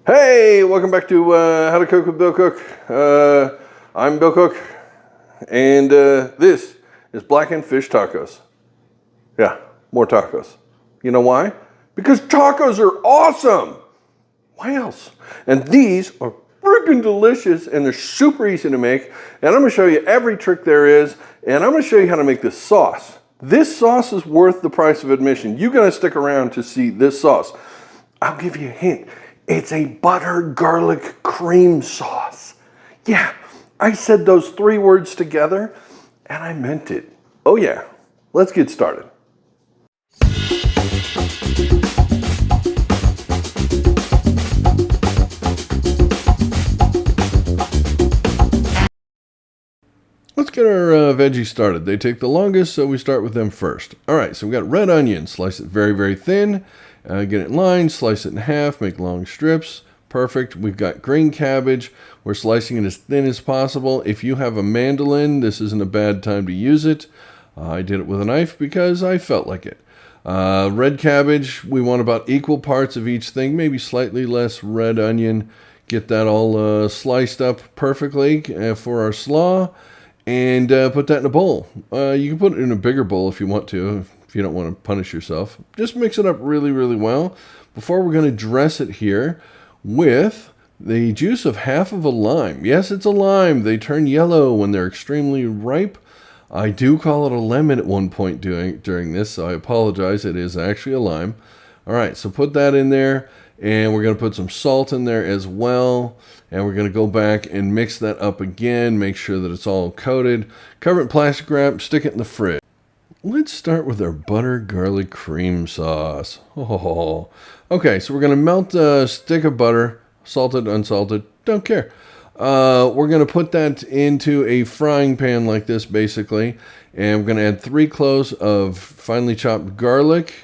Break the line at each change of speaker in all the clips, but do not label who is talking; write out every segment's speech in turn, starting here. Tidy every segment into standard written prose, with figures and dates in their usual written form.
Hey, welcome back to How to Cook with Bill Cook. I'm Bill Cook, and this is Blackened Fish Tacos. Yeah, more tacos. You know why? Because tacos are awesome. Why else? And these are freaking delicious, and they're super easy to make. And I'm going to show you every trick there is, and I'm going to show you how to make this sauce. This sauce is worth the price of admission. You got to stick around to see this sauce. I'll give you a hint. It's a butter garlic cream sauce. Yeah, I said those three words together, and I meant it. Oh yeah, let's get started. Let's get our veggies started. They take the longest, so we start with them first. All right, so we got red onion. Slice it very, very thin. Get it in line, slice it in half, make long strips. Perfect. We've got green cabbage. We're slicing it as thin as possible. If you have a mandolin, this isn't a bad time to use it. I did it with a knife because I felt like it. Red cabbage, we want about equal parts of each thing, maybe slightly less red onion. Get that all sliced up perfectly for our slaw. And put that in a bowl. You can put it in a bigger bowl if you want to, if you don't want to punish yourself. Just mix it up really, really well. Before we're going to dress it here with the juice of half of a lime. Yes, it's a lime. They turn yellow when they're extremely ripe. I do call it a lemon at one point during this, so I apologize. It is actually a lime. All right, so put that in there. And we're going to put some salt in there as well. And we're going to go back and mix that up again. Make sure that it's all coated. Cover it in plastic wrap. Stick it in the fridge. Let's start with our butter garlic cream sauce. Oh. Okay, so we're going to melt a stick of butter. Salted, unsalted, don't care. We're going to put that into a frying pan like this, basically. And we're going to add 3 cloves of finely chopped garlic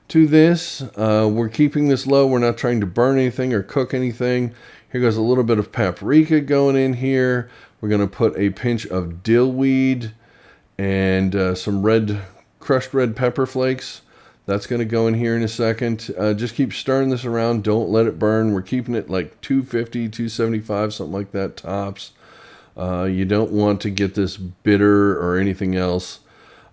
to this. We're keeping this low. We're not trying to burn anything or cook anything. Here goes a little bit of paprika going in here. We're going to put a pinch of dill weed and some crushed red pepper flakes. That's going to go in here in a second. Just keep stirring this around. Don't let it burn. We're keeping it like 250, 275, something like that tops. You don't want to get this bitter or anything else.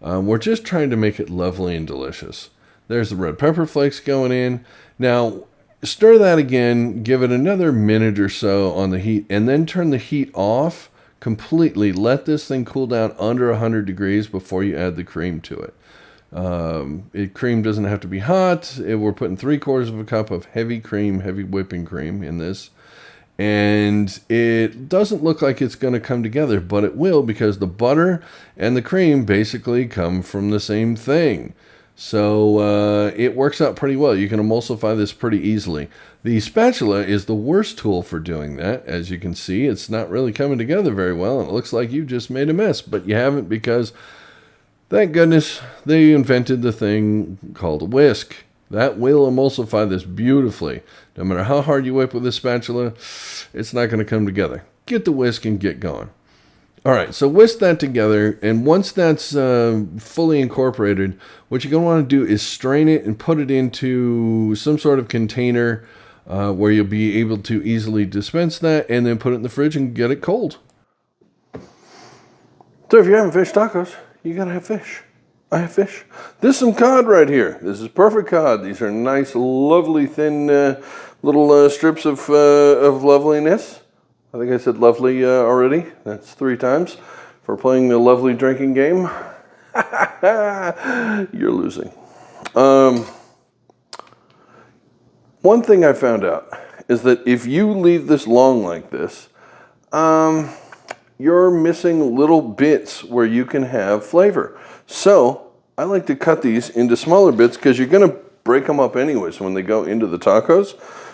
We're just trying to make it lovely and delicious. There's the red pepper flakes going in. Now, stir that again. Give it another minute or so on the heat, and then turn the heat off completely. Let this thing cool down under 100 degrees before you add the cream to it. Cream doesn't have to be hot. We're putting 3/4 of a cup of heavy whipping cream in this. And it doesn't look like it's going to come together, but it will, because the butter and the cream basically come from the same thing. So it works out pretty well. You can emulsify this pretty easily. The spatula is the worst tool for doing that. As you can see, it's not really coming together very well, and it looks like you've just made a mess, but you haven't, because thank goodness they invented the thing called a whisk. That will emulsify this beautifully. No matter how hard you whip with this spatula, it's not going to come together. Get the whisk and get going. All right, so whisk that together, and once that's fully incorporated, what you're going to want to do is strain it and put it into some sort of container where you'll be able to easily dispense that, and then put it in the fridge and get it cold. So if you're having fish tacos, you got to have fish. I have fish. This is some cod right here. This is perfect cod. These are nice, lovely, thin little strips of loveliness. I think I said lovely already. That's 3 times for playing the lovely drinking game. You're losing. One thing I found out is that if you leave this long like this, you're missing little bits where you can have flavor. So I like to cut these into smaller bits, because you're going to break them up anyways when they go into the tacos.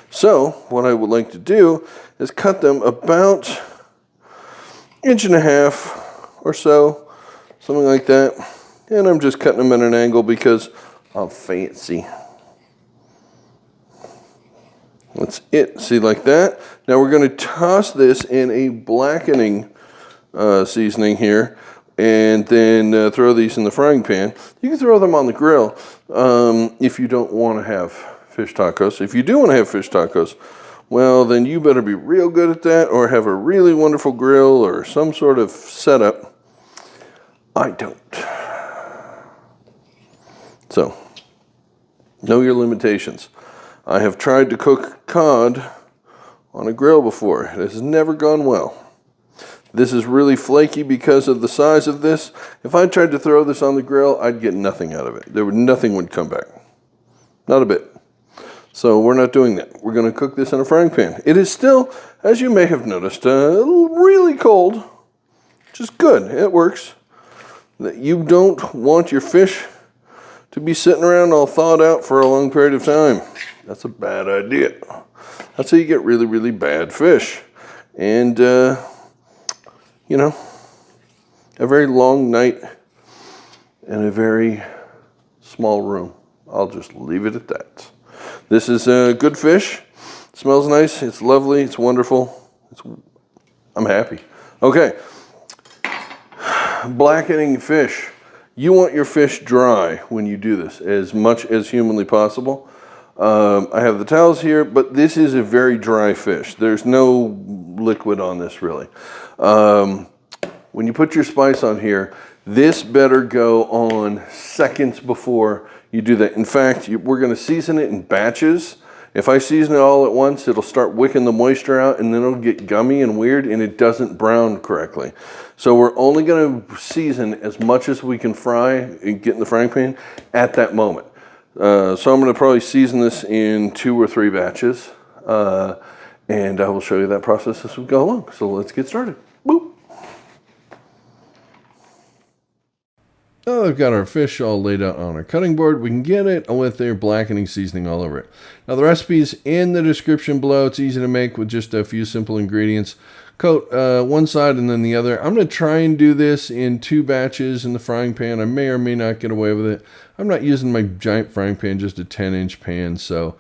So what I would like to do is cut them about 1.5 inches or so, something like that. And I'm just cutting them at an angle because I'm fancy. That's it. See, like that. Now we're going to toss this in a blackening seasoning here, and then throw these in the frying pan. You can throw them on the grill if you don't want to have fish tacos. If you do want to have fish tacos, well, then you better be real good at that or have a really wonderful grill or some sort of setup. I don't. So, know your limitations. I have tried to cook cod on a grill before. It has never gone well. This is really flaky because of the size of this. If I tried to throw this on the grill, I'd get nothing out of it. Nothing would come back. Not a bit. So we're not doing that. We're going to cook this in a frying pan. It is still, as you may have noticed, really cold, which is good. It works. You don't want your fish to be sitting around all thawed out for a long period of time. That's a bad idea. That's how you get really, really bad fish. And, you know, a very long night in a very small room. I'll just leave it at that. This is good fish. It smells nice. It's lovely. It's wonderful. I'm happy. Okay. Blackening fish. You want your fish dry when you do this as much as humanly possible. I have the towels here, but this is a very dry fish. There's no liquid on this really. When you put your spice on here, this better go on seconds before you do that. In fact, we're going to season it in batches. If I season it all at once, it'll start wicking the moisture out and then it'll get gummy and weird and it doesn't brown correctly. So we're only going to season as much as we can fry and get in the frying pan at that moment. So I'm going to probably season this in 2 or 3 batches. And I will show you that process as we go along. So let's get started. Boop. Now I've got our fish all laid out on our cutting board. We can get it with their blackening seasoning all over it. Now the recipe's in the description below. It's easy to make with just a few simple ingredients. Coat one side and then the other. I'm going to try and do this in 2 batches in the frying pan. I may or may not get away with it. I'm not using my giant frying pan, just a 10-inch pan, so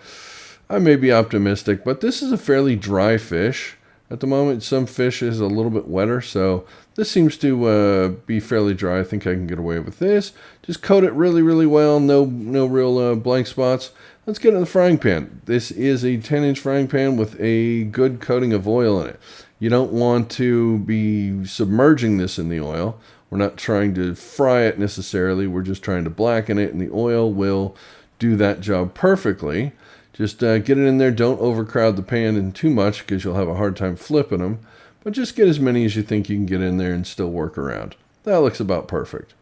I may be optimistic. But this is a fairly dry fish. At the moment, some fish is a little bit wetter, so this seems to be fairly dry. I think I can get away with this. Just coat it really, really well. No real blank spots. Let's get it in the frying pan. This is a 10-inch frying pan with a good coating of oil in it. You don't want to be submerging this in the oil. We're not trying to fry it necessarily. We're just trying to blacken it, and the oil will do that job perfectly. Just get it in there. Don't overcrowd the pan in too much because you'll have a hard time flipping them. But just get as many as you think you can get in there and still work around. That looks about perfect.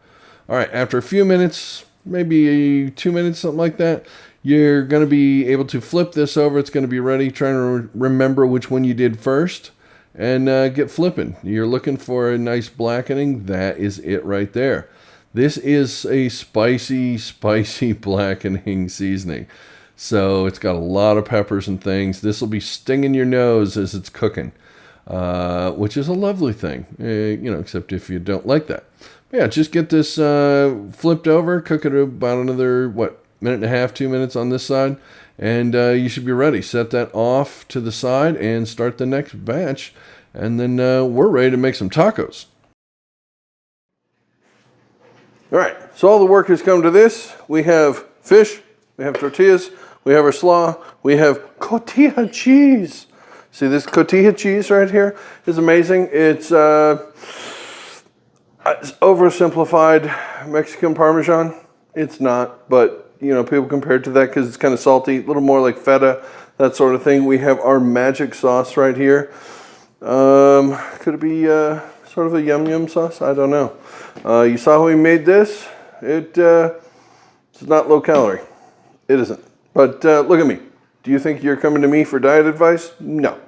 All right, after a few minutes, maybe 2 minutes, something like that, you're going to be able to flip this over. It's going to be ready. Trying to remember which one you did first and get flipping. You're looking for a nice blackening. That is it right there. This is a spicy, spicy blackening seasoning. So it's got a lot of peppers and things. This will be stinging your nose as it's cooking, which is a lovely thing, except if you don't like that. But yeah, just get this flipped over, cook it about another, minute and a half, 2 minutes on this side, and you should be ready. Set that off to the side and start the next batch, and then we're ready to make some tacos. All right, so all the work has come to this. We have fish, we have tortillas, we have our slaw, we have cotija cheese. See this cotija cheese right here is amazing. It's oversimplified Mexican Parmesan. It's not, but people compare it to that because it's kind of salty, a little more like feta, that sort of thing. We have our magic sauce right here. Could it be sort of a yum sauce? I don't know. You saw how we made this. It's not low calorie. It isn't. But look at me. Do you think you're coming to me for diet advice? No.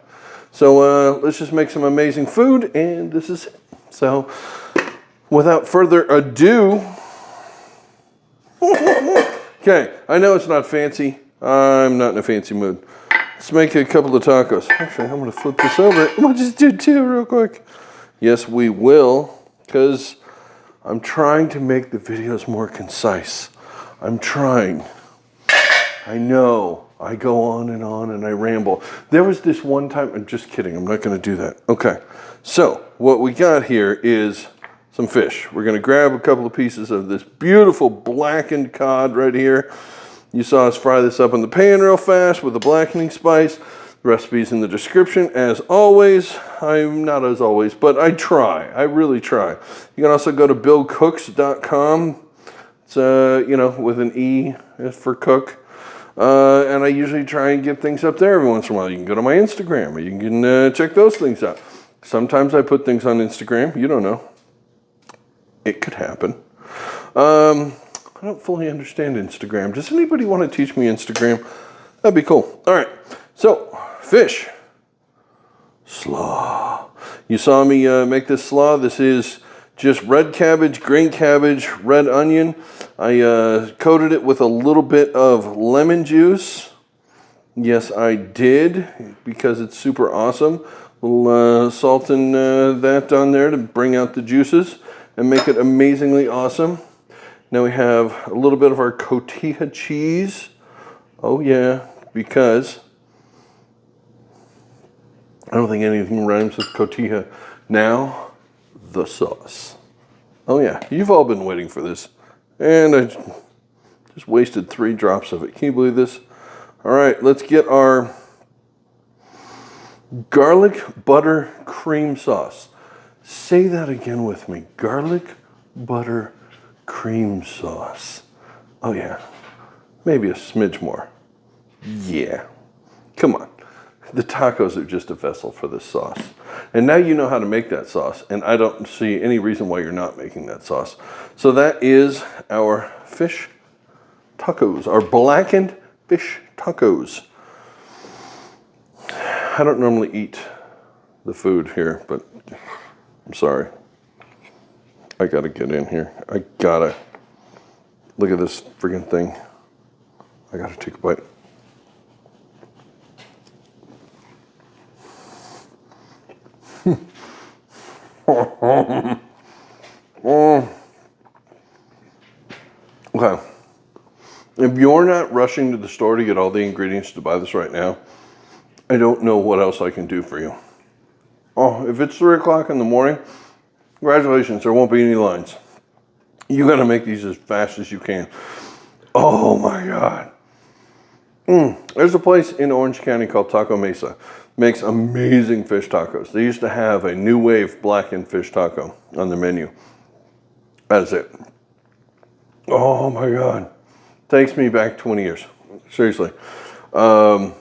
So let's just make some amazing food, and this is it. So without further ado, okay, I know it's not fancy. I'm not in a fancy mood. Let's make a couple of tacos. Actually, I'm going to flip this over. We'll just do 2 real quick. Yes, we will, because I'm trying to make the videos more concise. I'm trying. I know I go on and I ramble. There was this one time, I'm just kidding, I'm not going to do that. Okay, so what we got here is some fish. We're going to grab a couple of pieces of this beautiful blackened cod right here. You saw us fry this up in the pan real fast with the blackening spice. The recipe's in the description as always. I'm not as always, but I try. I really try. You can also go to billcooks.com. It's, with an E for cook. And I usually try and get things up there every once in a while. You can go to my Instagram, or you can check those things out. Sometimes I put things on Instagram. You don't know. It could happen. I don't fully understand Instagram. Does anybody want to teach me Instagram? That'd be cool. All right. So, fish. Slaw. You saw me make this slaw. This is just red cabbage, green cabbage, red onion. I coated it with a little bit of lemon juice. Yes, I did, because it's super awesome. A little salt and that on there to bring out the juices and make it amazingly awesome. Now we have a little bit of our cotija cheese. Oh yeah, because I don't think anything rhymes with cotija. Now, the sauce. Oh yeah, you've all been waiting for this. And I just wasted 3 drops of it. Can you believe this? All right, let's get our garlic butter cream sauce. Say that again with me. Garlic butter cream sauce. Oh yeah, maybe a smidge more. Yeah, come on. The tacos are just a vessel for this sauce. And now you know how to make that sauce, and I don't see any reason why you're not making that sauce. So that is our fish tacos, our blackened fish tacos. I don't normally eat the food here, but I'm sorry. I gotta get in here. I gotta. Look at this friggin' thing. I gotta take a bite. Okay. If you're not rushing to the store to get all the ingredients to buy this right now, I don't know what else I can do for you. Oh, if it's 3 o'clock in the morning, congratulations, there won't be any lines. You gotta make these as fast as you can. Oh my God. There's a place in Orange County called Taco Mesa. Makes amazing fish tacos. They used to have a new wave blackened fish taco on the menu. That's it. Oh my God. Takes me back 20 years. Seriously. I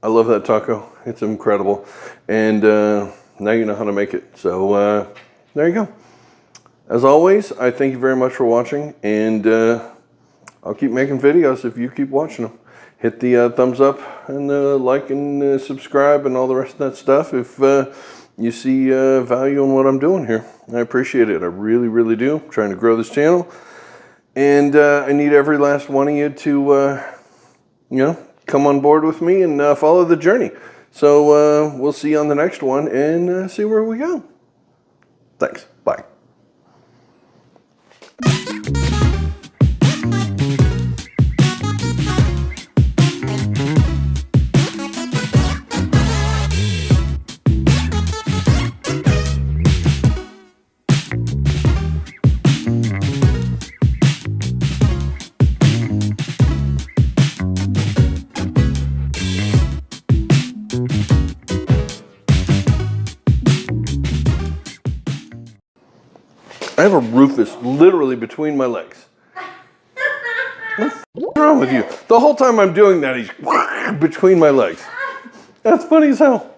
love that taco. It's incredible. And now you know how to make it. So there you go. As always, I thank you very much for watching. And I'll keep making videos if you keep watching them. Hit the thumbs up and like and subscribe and all the rest of that stuff if you see value in what I'm doing here. I appreciate it. I really, really do. I'm trying to grow this channel. And I need every last one of you to, come on board with me and follow the journey. So we'll see you on the next one and see where we go. Thanks. Bye. I have a Rufus literally between my legs. What's wrong with you? The whole time I'm doing that, he's between my legs. That's funny as hell.